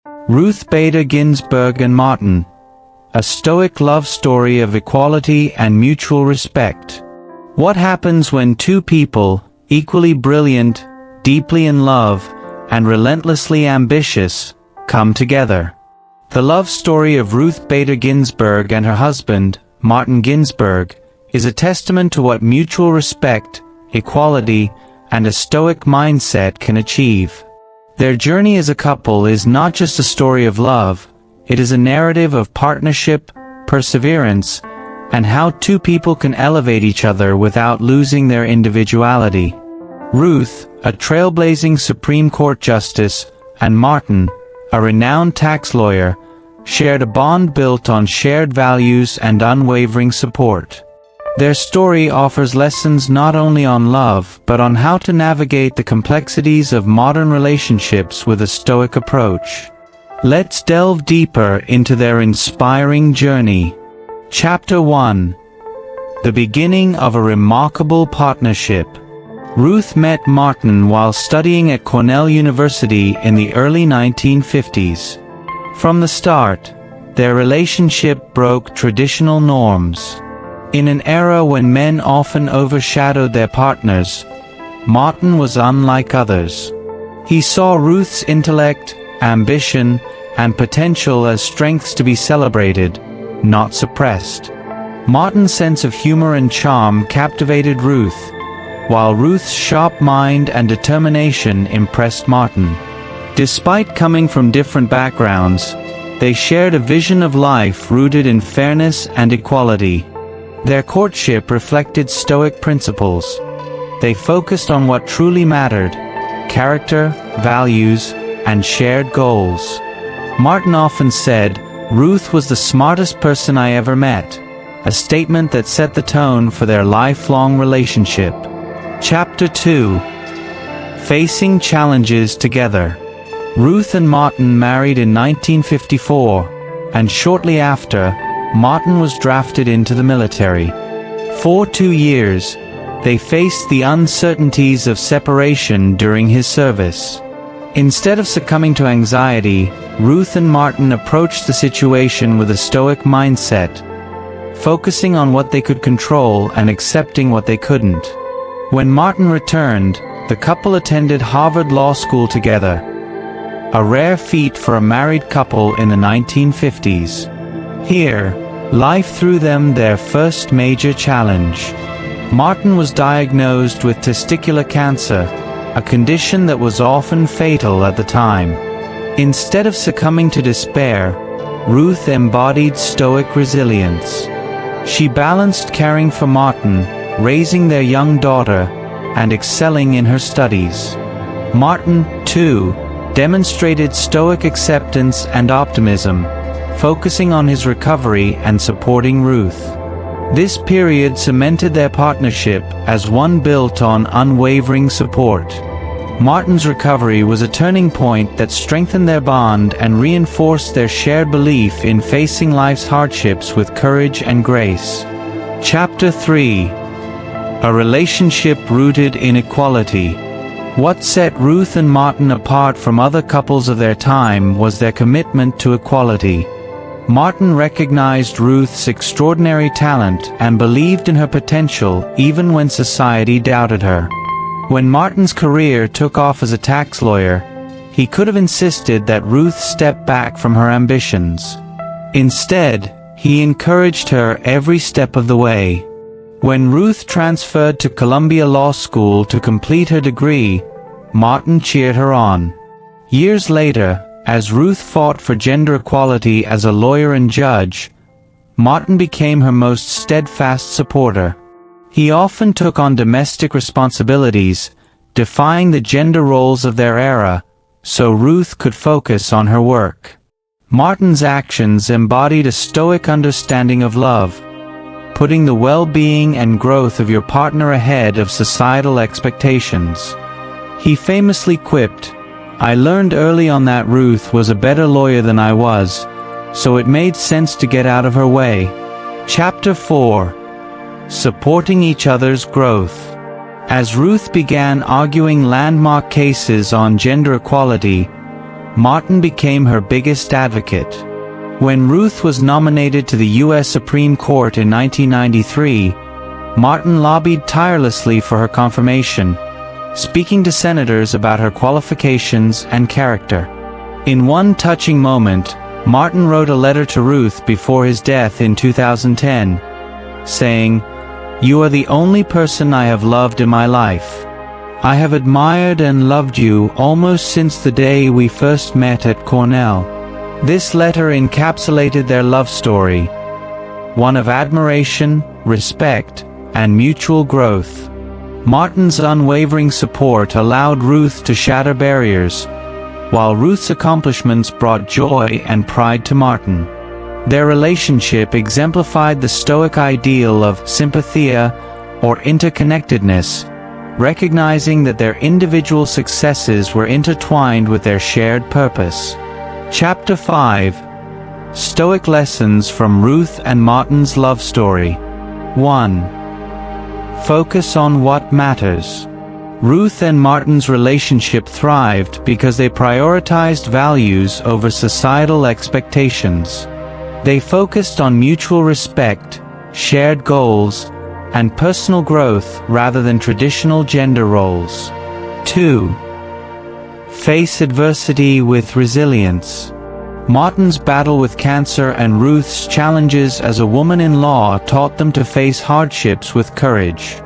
Ruth Bader Ginsburg and Martin. A Stoic love story of equality and mutual respect. What happens when two people, equally brilliant, deeply in love, and relentlessly ambitious, come together? The love story of Ruth Bader Ginsburg and her husband, Martin Ginsburg, is a testament to what mutual respect, equality, and a Stoic mindset can achieve. Their journey as a couple is not just a story of love, it is a narrative of partnership, perseverance, and how two people can elevate each other without losing their individuality. Ruth, a trailblazing Supreme Court justice, and Martin, a renowned tax lawyer, shared a bond built on shared values and unwavering support. Their story offers lessons not only on love but on how to navigate the complexities of modern relationships with a Stoic approach. Let's delve deeper into their inspiring journey. Chapter 1. The beginning of a remarkable partnership. Ruth met Martin while studying at Cornell University in the early 1950s. From the start, their relationship broke traditional norms. In an era when men often overshadowed their partners, Martin was unlike others. He saw Ruth's intellect, ambition, and potential as strengths to be celebrated, not suppressed. Martin's sense of humor and charm captivated Ruth, while Ruth's sharp mind and determination impressed Martin. Despite coming from different backgrounds, they shared a vision of life rooted in fairness and equality. Their courtship reflected Stoic principles. They focused on what truly mattered: character, values, and shared goals. Martin often said, "Ruth was the smartest person I ever met," a statement that set the tone for their lifelong relationship. Chapter 2. Facing challenges together. Ruth and Martin married in 1954, and shortly after, Martin was drafted into the military. For 2 years, they faced the uncertainties of separation during his service. Instead of succumbing to anxiety, Ruth and Martin approached the situation with a Stoic mindset, focusing on what they could control and accepting what they couldn't. When Martin returned, the couple attended Harvard Law School together, a rare feat for a married couple in the 1950s. Here, life threw them their first major challenge. Martin was diagnosed with testicular cancer, a condition that was often fatal at the time. Instead of succumbing to despair, Ruth embodied Stoic resilience. She balanced caring for Martin, raising their young daughter, and excelling in her studies. Martin, too, demonstrated Stoic acceptance and optimism, focusing on his recovery and supporting Ruth. This period cemented their partnership as one built on unwavering support. Martin's recovery was a turning point that strengthened their bond and reinforced their shared belief in facing life's hardships with courage and grace. Chapter 3. A relationship rooted in equality. What set Ruth and Martin apart from other couples of their time was their commitment to equality. Martin recognized Ruth's extraordinary talent and believed in her potential even when society doubted her. When Martin's career took off as a tax lawyer, he could have insisted that Ruth step back from her ambitions. Instead, he encouraged her every step of the way. When Ruth transferred to Columbia Law School to complete her degree, Martin cheered her on. Years later, as Ruth fought for gender equality as a lawyer and judge, Martin became her most steadfast supporter. He often took on domestic responsibilities, defying the gender roles of their era, so Ruth could focus on her work. Martin's actions embodied a Stoic understanding of love, putting the well-being and growth of your partner ahead of societal expectations. He famously quipped, "I learned early on that Ruth was a better lawyer than I was, so it made sense to get out of her way." Chapter 4. Supporting each other's growth. As Ruth began arguing landmark cases on gender equality, Martin became her biggest advocate. When Ruth was nominated to the U.S. Supreme Court in 1993, Martin lobbied tirelessly for her confirmation, speaking to senators about her qualifications and character. In one touching moment, Martin wrote a letter to Ruth before his death in 2010, saying, "You are the only person I have loved in my life. I have admired and loved you almost since the day we first met at Cornell." This letter encapsulated their love story, one of admiration, respect, and mutual growth. Martin's unwavering support allowed Ruth to shatter barriers, while Ruth's accomplishments brought joy and pride to Martin. Their relationship exemplified the Stoic ideal of sympathia, or interconnectedness, recognizing that their individual successes were intertwined with their shared purpose. Chapter 5. Stoic Lessons from Ruth and Martin's Love Story. 1. Focus on what matters. Ruth and Martin's relationship thrived because they prioritized values over societal expectations. They focused on mutual respect, shared goals, and personal growth rather than traditional gender roles. 2. Face adversity with resilience. Martin's battle with cancer and Ruth's challenges as a woman-in-law taught them to face hardships with courage.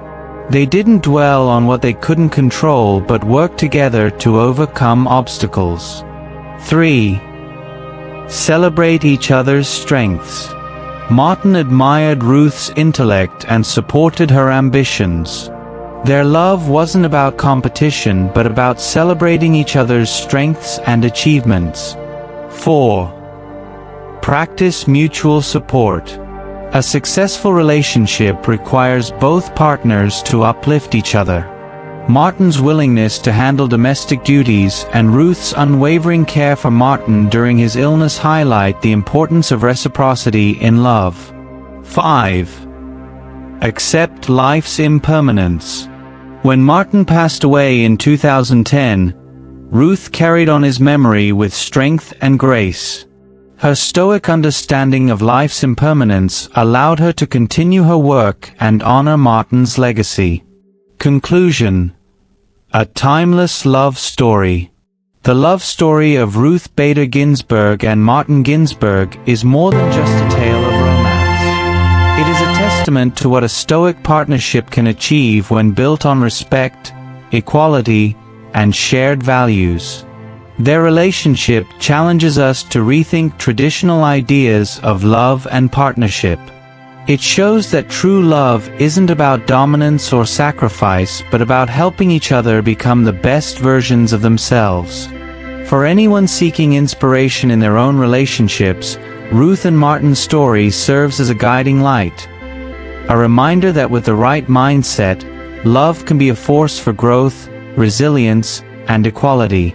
They didn't dwell on what they couldn't control but worked together to overcome obstacles. 3. Celebrate each other's strengths. Martin admired Ruth's intellect and supported her ambitions. Their love wasn't about competition but about celebrating each other's strengths and achievements. 4. Practice mutual support. A successful relationship requires both partners to uplift each other. Martin's willingness to handle domestic duties and Ruth's unwavering care for Martin during his illness highlight the importance of reciprocity in love. 5. Accept life's impermanence. When Martin passed away in 2010, Ruth carried on his memory with strength and grace. Her stoic understanding of life's impermanence allowed her to continue her work and honor Martin's legacy. Conclusion. A timeless love story. The love story of Ruth Bader Ginsburg and Martin Ginsburg is more than just a tale of romance. It is a testament to what a stoic partnership can achieve when built on respect, equality, and shared values. Their relationship challenges us to rethink traditional ideas of love and partnership. It shows that true love isn't about dominance or sacrifice, but about helping each other become the best versions of themselves. For anyone seeking inspiration in their own relationships, Ruth and Martin's story serves as a guiding light. A reminder that with the right mindset, love can be a force for growth, resilience, and equality.